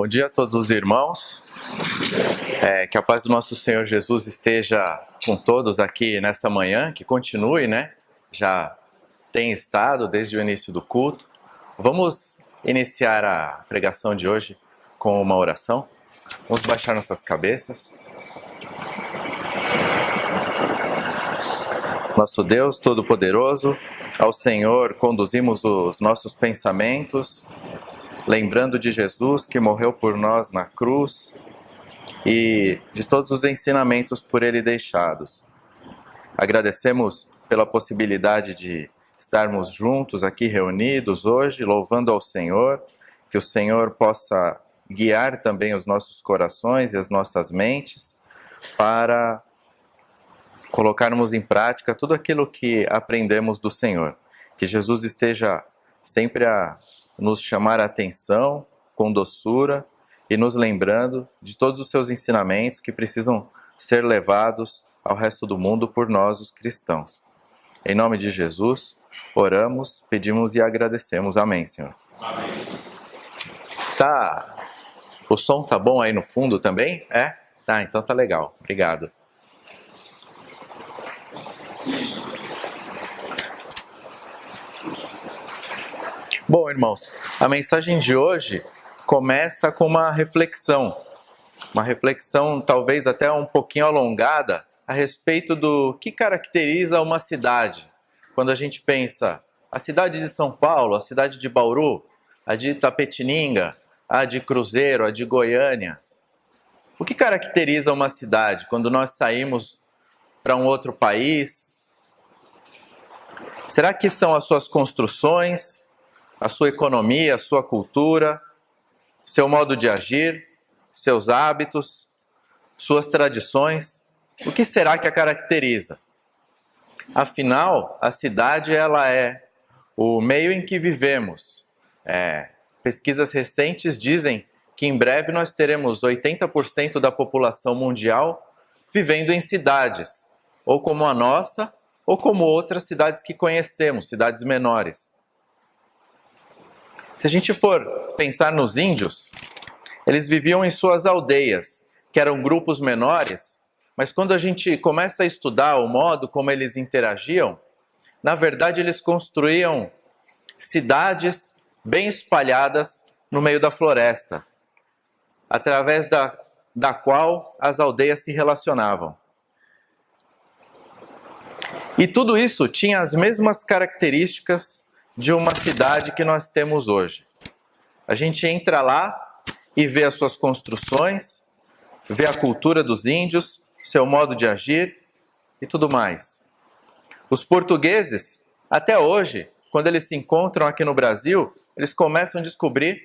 Bom dia a todos os irmãos, que a paz do nosso Senhor Jesus esteja com todos aqui nessa manhã, que continue, Já tem estado desde o início do culto. Vamos iniciar a pregação de hoje com uma oração. Vamos baixar nossas cabeças. Nosso Deus Todo-Poderoso, ao Senhor conduzimos os nossos pensamentos, lembrando de Jesus que morreu por nós na cruz e de todos os ensinamentos por Ele deixados. Agradecemos pela possibilidade de estarmos juntos aqui reunidos hoje, louvando ao Senhor, que o Senhor possa guiar também os nossos corações e as nossas mentes para colocarmos em prática tudo aquilo que aprendemos do Senhor. Que Jesus esteja sempre a nos chamar a atenção com doçura e nos lembrando de todos os seus ensinamentos que precisam ser levados ao resto do mundo por nós, os cristãos. Em nome de Jesus, oramos, pedimos e agradecemos. Amém, Senhor. Amém. O som tá bom aí no fundo também? Tá, então tá legal. Obrigado. Bom, irmãos, a mensagem de hoje começa com uma reflexão talvez até um pouquinho alongada a respeito do que caracteriza uma cidade. Quando a gente pensa a cidade de São Paulo, a cidade de Bauru, a de Itapetininga, a de Cruzeiro, a de Goiânia. O que caracteriza uma cidade quando nós saímos para um outro país? Será que são as suas construções, a sua economia, a sua cultura, seu modo de agir, seus hábitos, suas tradições? O que será que a caracteriza? Afinal, a cidade ela é o meio em que vivemos. Pesquisas recentes dizem que em breve nós teremos 80% da população mundial vivendo em cidades, ou como a nossa, ou como outras cidades que conhecemos, cidades menores. Se a gente for pensar nos índios, eles viviam em suas aldeias, que eram grupos menores, mas quando a gente começa a estudar o modo como eles interagiam, na verdade eles construíam cidades bem espalhadas no meio da floresta, através da qual as aldeias se relacionavam. E tudo isso tinha as mesmas características de uma cidade que nós temos hoje. A gente entra lá e vê as suas construções, vê a cultura dos índios, seu modo de agir e tudo mais. Os portugueses, até hoje, quando eles se encontram aqui no Brasil, eles começam a descobrir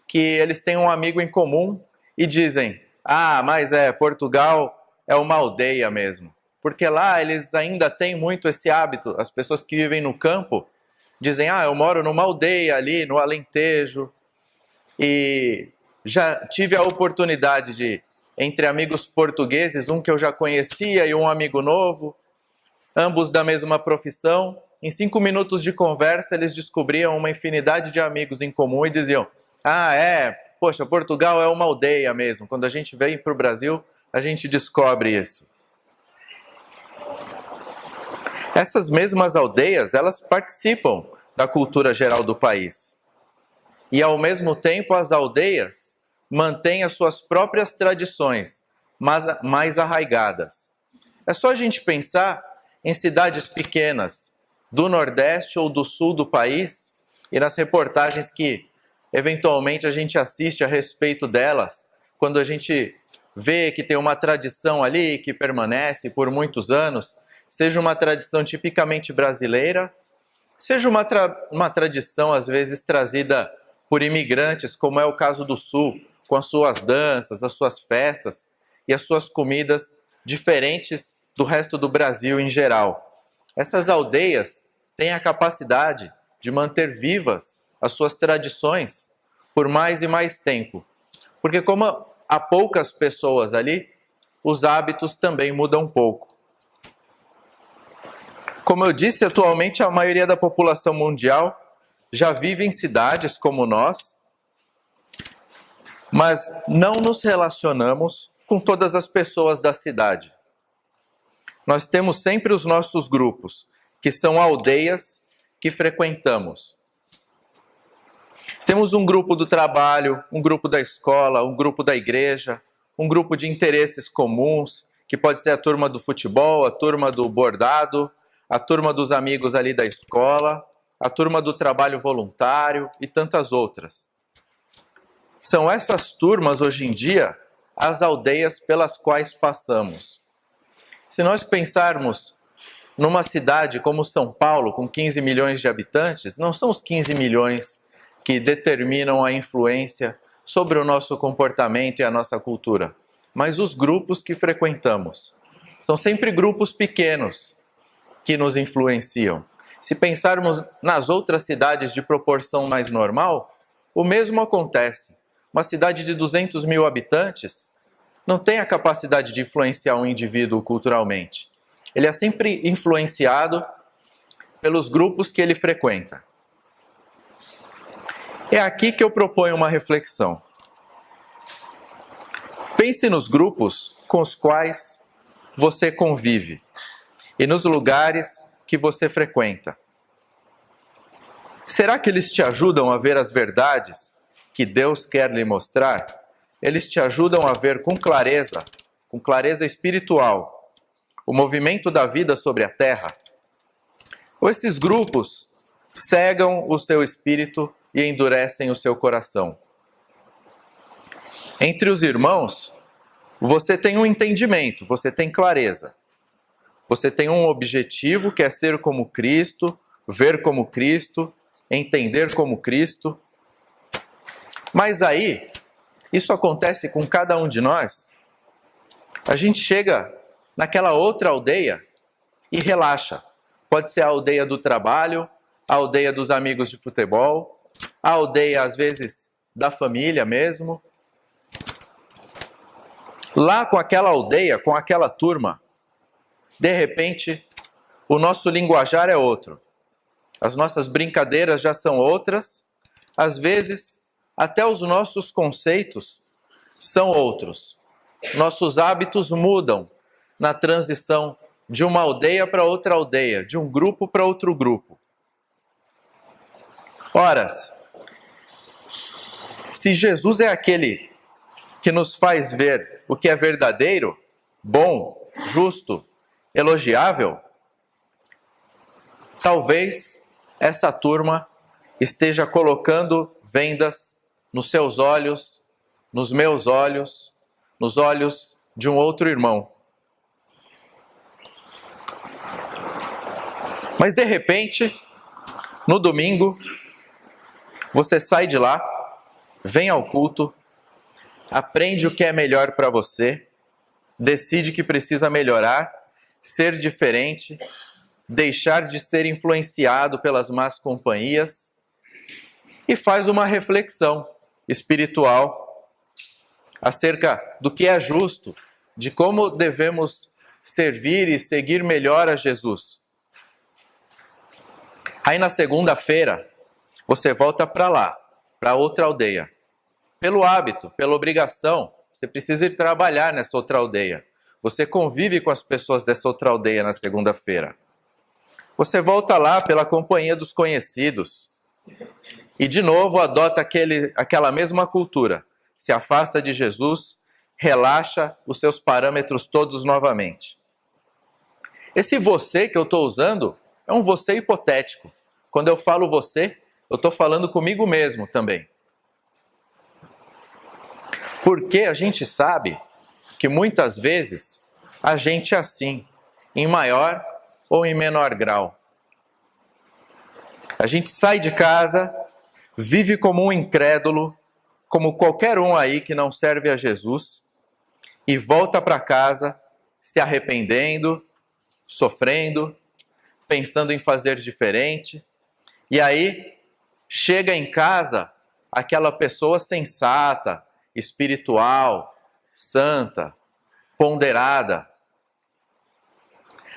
que eles têm um amigo em comum e dizem: mas Portugal é uma aldeia mesmo. Porque lá eles ainda têm muito esse hábito, as pessoas que vivem no campo dizem: eu moro numa aldeia ali no Alentejo e já tive a oportunidade de, entre amigos portugueses, um que eu já conhecia e um amigo novo, ambos da mesma profissão, em 5 minutos de conversa eles descobriam uma infinidade de amigos em comum e diziam: poxa, Portugal é uma aldeia mesmo. Quando a gente vem para o Brasil, a gente descobre isso. Essas mesmas aldeias, elas participam da cultura geral do país. E, ao mesmo tempo, as aldeias mantêm as suas próprias tradições, mas mais arraigadas. É só a gente pensar em cidades pequenas, do Nordeste ou do Sul do país, e nas reportagens que, eventualmente, a gente assiste a respeito delas, quando a gente vê que tem uma tradição ali que permanece por muitos anos, seja uma tradição tipicamente brasileira, seja uma tradição, às vezes, trazida por imigrantes, como é o caso do Sul, com as suas danças, as suas festas e as suas comidas diferentes do resto do Brasil em geral. Essas aldeias têm a capacidade de manter vivas as suas tradições por mais e mais tempo. Porque como há poucas pessoas ali, os hábitos também mudam um pouco. Como eu disse, atualmente a maioria da população mundial já vive em cidades como nós, Mas não nos relacionamos com todas as pessoas da cidade. Nós temos sempre os nossos grupos, que são aldeias que frequentamos. Temos um grupo do trabalho, um grupo da escola, um grupo da igreja, um grupo de interesses comuns, que pode ser a turma do futebol, a turma do bordado, a turma dos amigos ali da escola, a turma do trabalho voluntário e tantas outras. São essas turmas, hoje em dia, as aldeias pelas quais passamos. Se nós pensarmos numa cidade como São Paulo, com 15 milhões de habitantes, não são os 15 milhões que determinam a influência sobre o nosso comportamento e a nossa cultura, mas os grupos que frequentamos. São sempre grupos pequenos que nos influenciam. Se pensarmos nas outras cidades de proporção mais normal, o mesmo acontece. Uma cidade de 200 mil habitantes não tem a capacidade de influenciar um indivíduo culturalmente. Ele é sempre influenciado pelos grupos que ele frequenta. É aqui que eu proponho uma reflexão. Pense nos grupos com os quais você convive e nos lugares que você frequenta. Será que eles te ajudam a ver as verdades que Deus quer lhe mostrar? Eles te ajudam a ver com clareza espiritual, o movimento da vida sobre a terra? Ou esses grupos cegam o seu espírito e endurecem o seu coração? Entre os irmãos, você tem um entendimento, você tem clareza. Você tem um objetivo que é ser como Cristo, ver como Cristo, entender como Cristo. Mas aí, isso acontece com cada um de nós. A gente chega naquela outra aldeia e relaxa. Pode ser a aldeia do trabalho, a aldeia dos amigos de futebol, a aldeia, às vezes, da família mesmo. Lá com aquela aldeia, com aquela turma, de repente, o nosso linguajar é outro. As nossas brincadeiras já são outras. Às vezes, até os nossos conceitos são outros. Nossos hábitos mudam na transição de uma aldeia para outra aldeia, de um grupo para outro grupo. Ora, se Jesus é aquele que nos faz ver o que é verdadeiro, bom, justo, elogiável, talvez essa turma esteja colocando vendas nos seus olhos, nos meus olhos, nos olhos de um outro irmão. Mas de repente, no domingo, você sai de lá, vem ao culto, aprende o que é melhor para você, decide que precisa melhorar, ser diferente, deixar de ser influenciado pelas más companhias e faz uma reflexão espiritual acerca do que é justo, de como devemos servir e seguir melhor a Jesus. Aí na segunda-feira, você volta para lá, para outra aldeia. Pelo hábito, pela obrigação, você precisa ir trabalhar nessa outra aldeia. Você convive com as pessoas dessa outra aldeia na segunda-feira. Você volta lá pela companhia dos conhecidos. E de novo adota aquela mesma cultura. Se afasta de Jesus, relaxa os seus parâmetros todos novamente. Esse você que eu estou usando é um você hipotético. Quando eu falo você, eu estou falando comigo mesmo também. Porque a gente sabe que muitas vezes a gente é assim, em maior ou em menor grau. A gente sai de casa, vive como um incrédulo, como qualquer um aí que não serve a Jesus, e volta para casa se arrependendo, sofrendo, pensando em fazer diferente. E aí chega em casa aquela pessoa sensata, espiritual, santa, ponderada.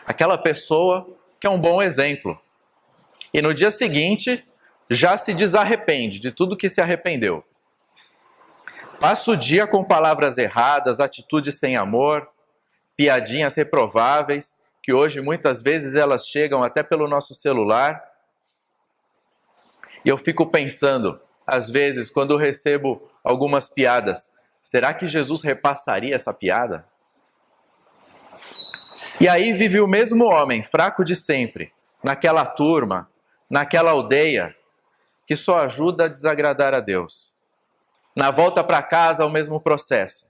Aquela pessoa que é um bom exemplo. E no dia seguinte, já se desarrepende de tudo que se arrependeu. Passa o dia com palavras erradas, atitudes sem amor, piadinhas reprováveis, que hoje muitas vezes elas chegam até pelo nosso celular. E eu fico pensando, às vezes, quando eu recebo algumas piadas, será que Jesus repassaria essa piada? E aí vive o mesmo homem, fraco de sempre, naquela turma, naquela aldeia, que só ajuda a desagradar a Deus. Na volta para casa, o mesmo processo.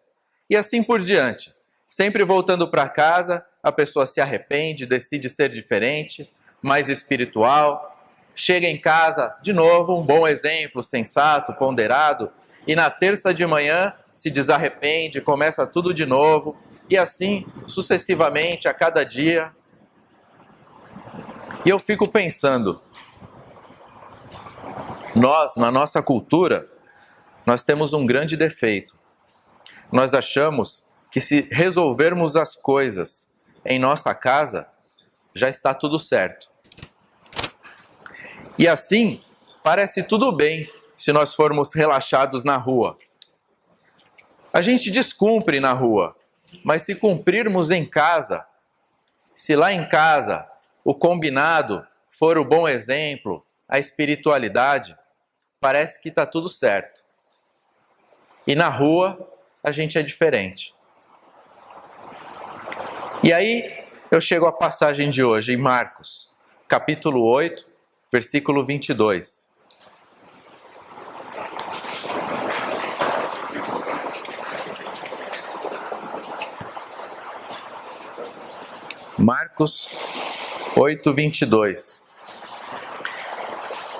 E assim por diante. Sempre voltando para casa, a pessoa se arrepende, decide ser diferente, mais espiritual. Chega em casa, de novo, um bom exemplo, sensato, ponderado. E na terça de manhã, se desarrepende, começa tudo de novo. E assim, sucessivamente, a cada dia. E eu fico pensando, nós, na nossa cultura, nós temos um grande defeito. Nós achamos que se resolvermos as coisas em nossa casa, já está tudo certo. E assim, parece tudo bem se nós formos relaxados na rua. A gente descumpre na rua, mas se cumprirmos em casa, se lá em casa o combinado for o bom exemplo, a espiritualidade, parece que está tudo certo. E na rua, a gente é diferente. E aí, eu chego à passagem de hoje, em Marcos, capítulo 8, versículo 22. Marcos 8, 22.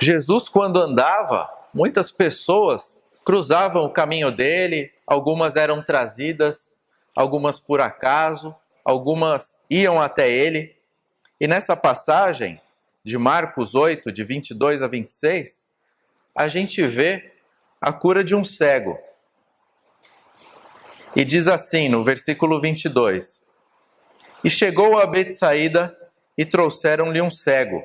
Jesus, quando andava, muitas pessoas cruzavam o caminho dele, algumas eram trazidas, algumas por acaso, algumas iam até ele. E nessa passagem de Marcos 8, de 22 a 26, a gente vê a cura de um cego. E diz assim no versículo 22: E chegou a Betsaída e trouxeram-lhe um cego,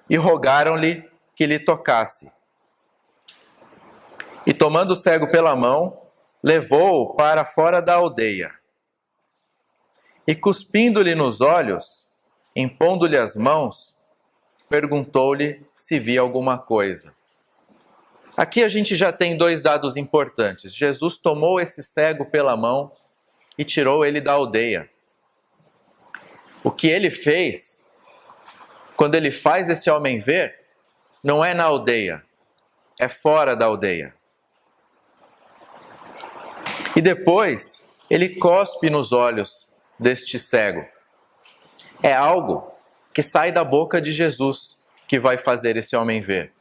e rogaram-lhe que lhe tocasse. E tomando o cego pela mão, levou-o para fora da aldeia. E cuspindo-lhe nos olhos, impondo-lhe as mãos, perguntou-lhe se via alguma coisa. Aqui a gente já tem dois dados importantes. Jesus tomou esse cego pela mão e tirou ele da aldeia. O que ele fez, quando ele faz esse homem ver, não é na aldeia, é fora da aldeia. E depois, ele cospe nos olhos deste cego. É algo que sai da boca de Jesus que vai fazer esse homem ver.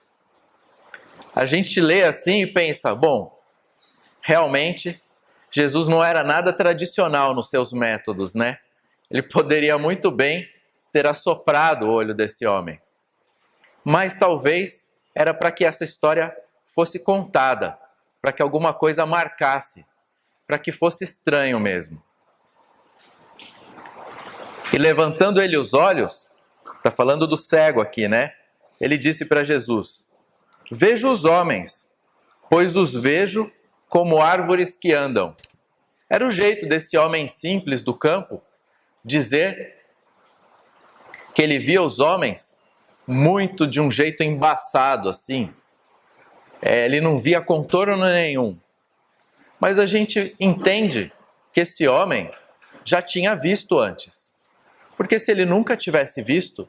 A gente lê assim e pensa, bom, realmente Jesus não era nada tradicional nos seus métodos, né? Ele poderia muito bem ter assoprado o olho desse homem. Mas talvez era para que essa história fosse contada, para que alguma coisa marcasse, para que fosse estranho mesmo. E levantando ele os olhos, está falando do cego aqui, né? Ele disse para Jesus: Vejo os homens, pois os vejo como árvores que andam. Era o jeito desse homem simples do campo dizer que ele via os homens muito de um jeito embaçado, assim. Ele não via contorno nenhum. Mas a gente entende que esse homem já tinha visto antes. Porque se ele nunca tivesse visto,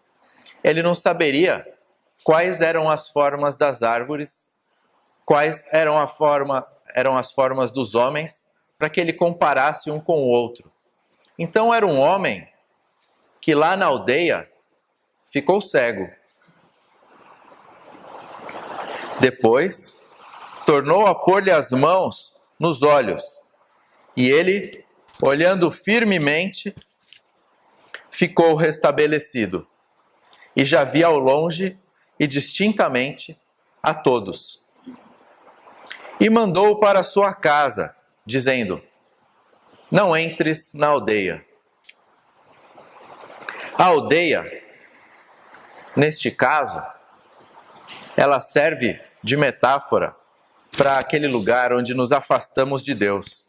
ele não saberia quais eram as formas das árvores, quais eram as formas dos homens, para que ele comparasse um com o outro. Então era um homem que lá na aldeia ficou cego. Depois, tornou a pôr-lhe as mãos nos olhos, e ele, olhando firmemente, ficou restabelecido, e já via ao longe e distintamente a todos. E mandou-o para sua casa, dizendo: Não entres na aldeia. A aldeia, neste caso, ela serve de metáfora para aquele lugar onde nos afastamos de Deus.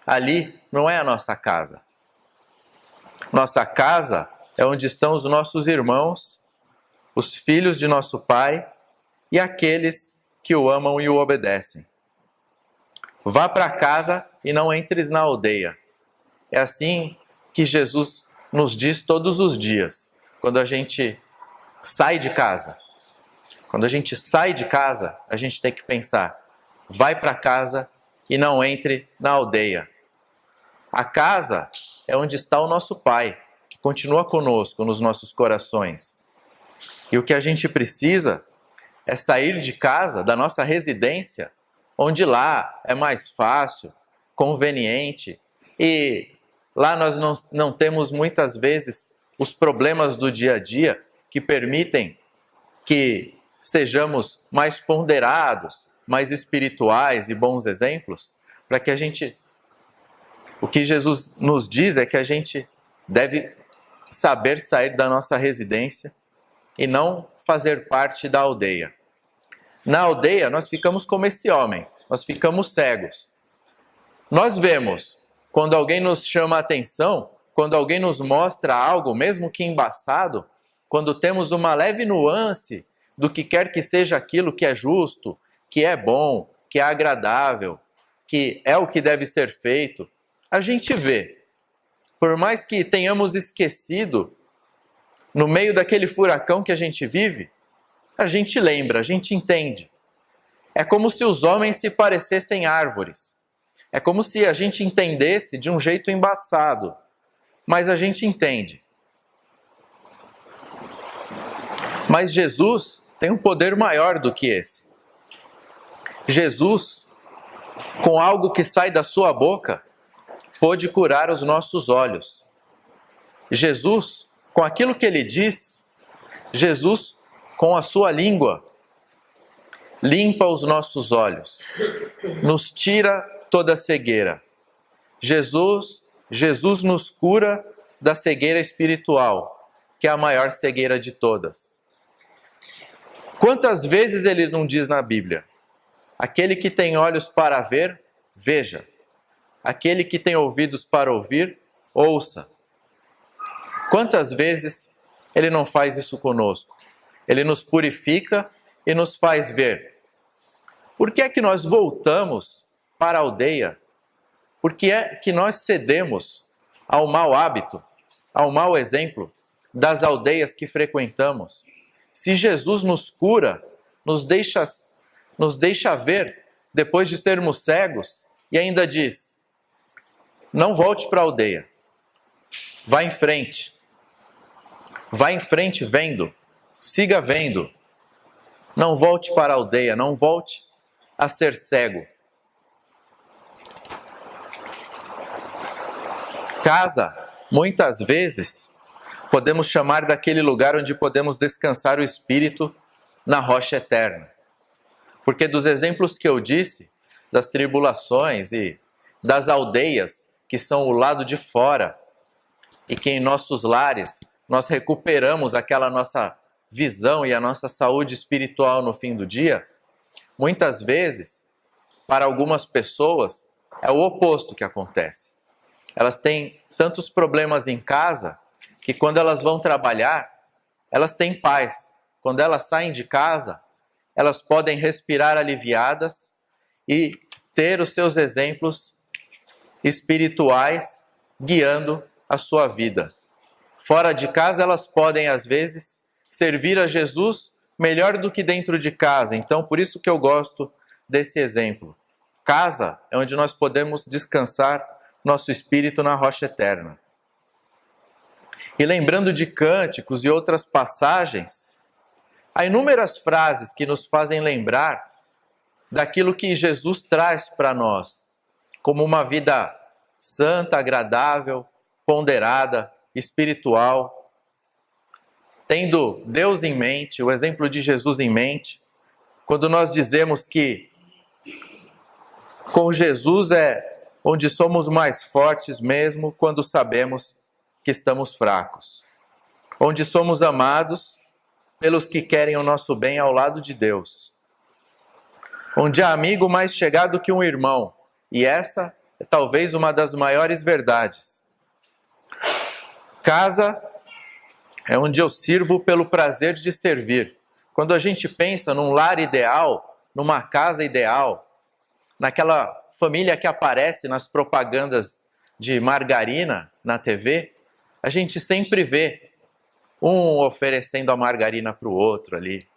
Ali não é a nossa casa. Nossa casa é onde estão os nossos irmãos, os filhos de nosso Pai e aqueles que o amam e o obedecem. Vá para casa e não entres na aldeia. É assim que Jesus nos diz todos os dias, quando a gente sai de casa. Quando a gente sai de casa, a gente tem que pensar, vai para casa e não entre na aldeia. A casa é onde está o nosso Pai, que continua conosco nos nossos corações. E o que a gente precisa é sair de casa, da nossa residência, onde lá é mais fácil, conveniente, e lá nós não temos muitas vezes os problemas do dia a dia que permitem que sejamos mais ponderados, mais espirituais e bons exemplos, para que a gente... O que Jesus nos diz é que a gente deve saber sair da nossa residência e não fazer parte da aldeia. Na aldeia, nós ficamos como esse homem, nós ficamos cegos. Nós vemos, quando alguém nos chama a atenção, quando alguém nos mostra algo, mesmo que embaçado, quando temos uma leve nuance do que quer que seja aquilo que é justo, que é bom, que é agradável, que é o que deve ser feito, a gente vê. Por mais que tenhamos esquecido, no meio daquele furacão que a gente vive, a gente lembra, a gente entende. É como se os homens se parecessem árvores. É como se a gente entendesse de um jeito embaçado. Mas a gente entende. Mas Jesus tem um poder maior do que esse. Jesus, com algo que sai da sua boca, pôde curar os nossos olhos. Jesus, com aquilo que ele diz, Jesus, com a sua língua, limpa os nossos olhos, nos tira toda a cegueira. Jesus nos cura da cegueira espiritual, que é a maior cegueira de todas. Quantas vezes ele não diz na Bíblia? Aquele que tem olhos para ver, veja. Aquele que tem ouvidos para ouvir, ouça. Quantas vezes ele não faz isso conosco? Ele nos purifica e nos faz ver. Por que é que nós voltamos para a aldeia? Por que é que nós cedemos ao mau hábito, ao mau exemplo das aldeias que frequentamos? Se Jesus nos cura, nos deixa ver, depois de sermos cegos, e ainda diz, não volte para a aldeia. Vá em frente. Vá em frente vendo. Siga vendo. Não volte para a aldeia. Não volte a ser cego. Casa, muitas vezes, podemos chamar daquele lugar onde podemos descansar o espírito na rocha eterna. Porque dos exemplos que eu disse, das tribulações e das aldeias, que são o lado de fora, e que em nossos lares nós recuperamos aquela nossa visão e a nossa saúde espiritual no fim do dia, muitas vezes, para algumas pessoas, é o oposto que acontece. Elas têm tantos problemas em casa, que quando elas vão trabalhar, elas têm paz. Quando elas saem de casa, elas podem respirar aliviadas e ter os seus exemplos espirituais guiando a sua vida. Fora de casa, elas podem, às vezes, servir a Jesus melhor do que dentro de casa. Então, por isso que eu gosto desse exemplo. Casa é onde nós podemos descansar nosso espírito na rocha eterna. E lembrando de cânticos e outras passagens, há inúmeras frases que nos fazem lembrar daquilo que Jesus traz para nós, como uma vida santa, agradável, ponderada, espiritual, tendo Deus em mente, o exemplo de Jesus em mente, quando nós dizemos que com Jesus é onde somos mais fortes mesmo quando sabemos que estamos fracos, onde somos amados pelos que querem o nosso bem ao lado de Deus, onde há amigo mais chegado que um irmão. E essa é talvez uma das maiores verdades. Casa é onde eu sirvo pelo prazer de servir. Quando a gente pensa num lar ideal, numa casa ideal, naquela família que aparece nas propagandas de margarina na TV, a gente sempre vê um oferecendo a margarina para o outro ali,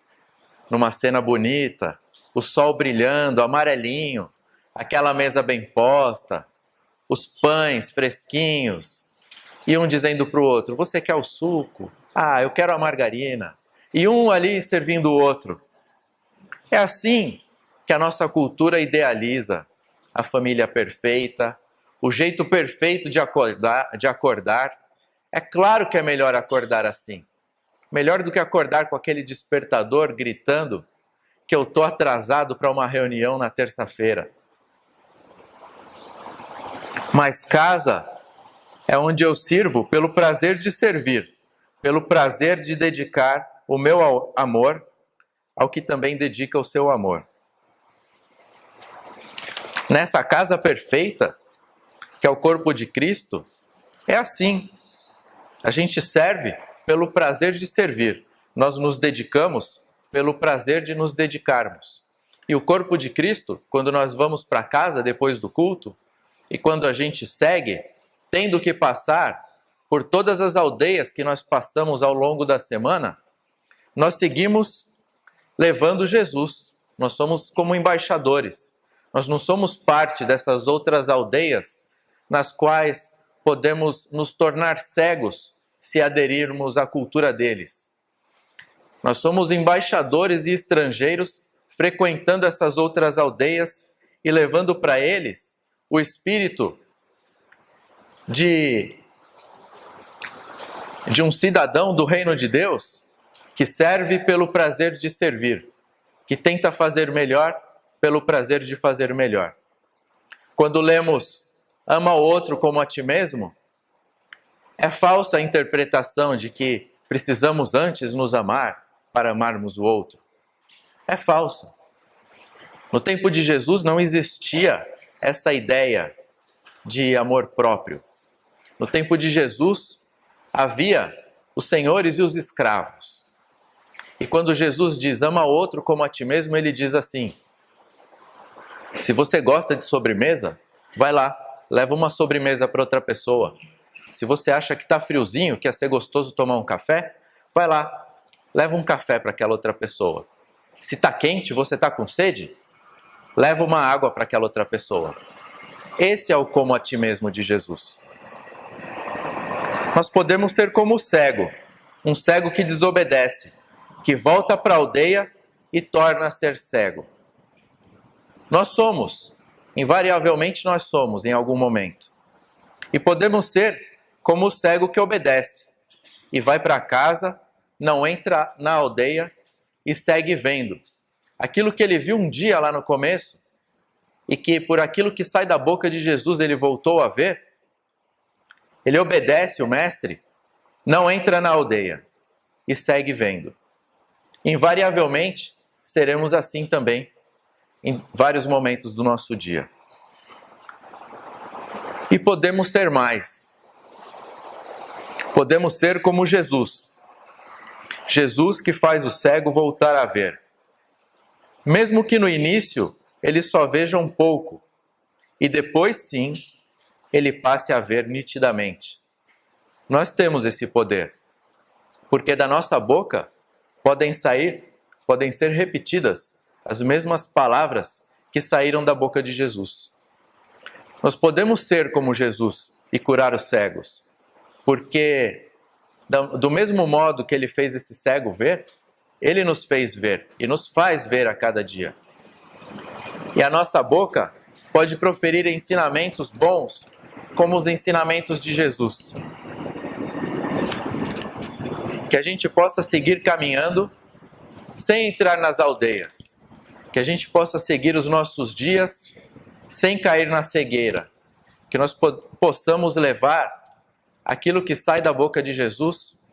numa cena bonita, o sol brilhando, amarelinho, aquela mesa bem posta, os pães fresquinhos, e um dizendo para o outro: você quer o suco? Ah, eu quero a margarina. E um ali servindo o outro. É assim que a nossa cultura idealiza a família perfeita, o jeito perfeito de acordar. É claro que é melhor acordar assim. Melhor do que acordar com aquele despertador gritando que eu estou atrasado para uma reunião na terça-feira. Mas casa é onde eu sirvo pelo prazer de servir, pelo prazer de dedicar o meu amor ao que também dedica o seu amor. Nessa casa perfeita, que é o corpo de Cristo, é assim. A gente serve pelo prazer de servir. Nós nos dedicamos pelo prazer de nos dedicarmos. E o corpo de Cristo, quando nós vamos para casa depois do culto, e quando a gente segue, tendo que passar por todas as aldeias que nós passamos ao longo da semana, nós seguimos levando Jesus. Nós somos como embaixadores. Nós não somos parte dessas outras aldeias nas quais podemos nos tornar cegos se aderirmos à cultura deles. Nós somos embaixadores e estrangeiros frequentando essas outras aldeias e levando para eles o espírito de um cidadão do reino de Deus que serve pelo prazer de servir, que tenta fazer melhor pelo prazer de fazer melhor. Quando lemos ama o outro como a ti mesmo, é falsa a interpretação de que precisamos antes nos amar para amarmos o outro. É falsa. No tempo de Jesus não existia essa ideia de amor próprio. No tempo de Jesus havia os senhores e os escravos. E quando Jesus diz ama o outro como a ti mesmo, ele diz assim: se você gosta de sobremesa, vai lá, leva uma sobremesa para outra pessoa. Se você acha que está friozinho, que ia ser gostoso tomar um café, vai lá, leva um café para aquela outra pessoa. Se está quente, você está com sede, leva uma água para aquela outra pessoa. Esse é o como a ti mesmo de Jesus. Nós podemos ser como o cego, um cego que desobedece, que volta para a aldeia e torna a ser cego. Nós somos, invariavelmente nós somos em algum momento. E podemos ser como o cego que obedece e vai para casa, não entra na aldeia e segue vendo. Aquilo que ele viu um dia lá no começo e que por aquilo que sai da boca de Jesus ele voltou a ver, ele obedece o mestre, não entra na aldeia e segue vendo. Invariavelmente seremos assim também em vários momentos do nosso dia. E podemos ser mais. Podemos ser como Jesus. Jesus que faz o cego voltar a ver. Mesmo que no início ele só veja um pouco, e depois sim, ele passe a ver nitidamente. Nós temos esse poder, porque da nossa boca podem ser repetidas as mesmas palavras que saíram da boca de Jesus. Nós podemos ser como Jesus e curar os cegos, porque do mesmo modo que ele fez esse cego ver, ele nos fez ver e nos faz ver a cada dia. E a nossa boca pode proferir ensinamentos bons, como os ensinamentos de Jesus. Que a gente possa seguir caminhando sem entrar nas aldeias. Que a gente possa seguir os nossos dias sem cair na cegueira. Que nós possamos levar aquilo que sai da boca de Jesus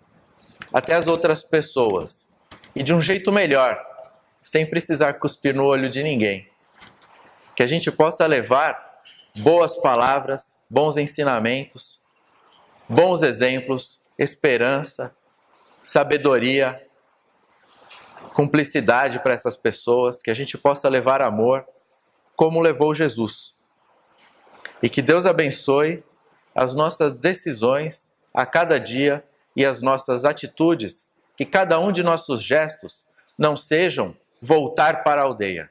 até as outras pessoas. E de um jeito melhor, sem precisar cuspir no olho de ninguém. Que a gente possa levar boas palavras, bons ensinamentos, bons exemplos, esperança, sabedoria, cumplicidade para essas pessoas, que a gente possa levar amor, como levou Jesus. E que Deus abençoe as nossas decisões a cada dia e as nossas atitudes, que cada um de nossos gestos não sejam voltar para a aldeia.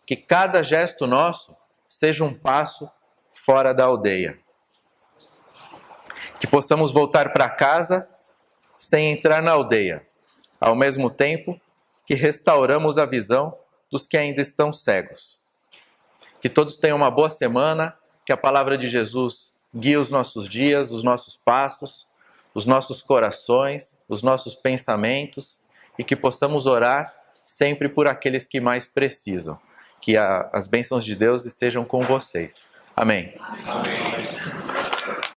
Que cada gesto nosso seja um passo fora da aldeia. Que possamos voltar para casa sem entrar na aldeia, ao mesmo tempo que restauramos a visão dos que ainda estão cegos. Que todos tenham uma boa semana, que a palavra de Jesus guie os nossos dias, os nossos passos, os nossos corações, os nossos pensamentos, e que possamos orar sempre por aqueles que mais precisam. Que as bênçãos de Deus estejam com vocês. Amém. Amém.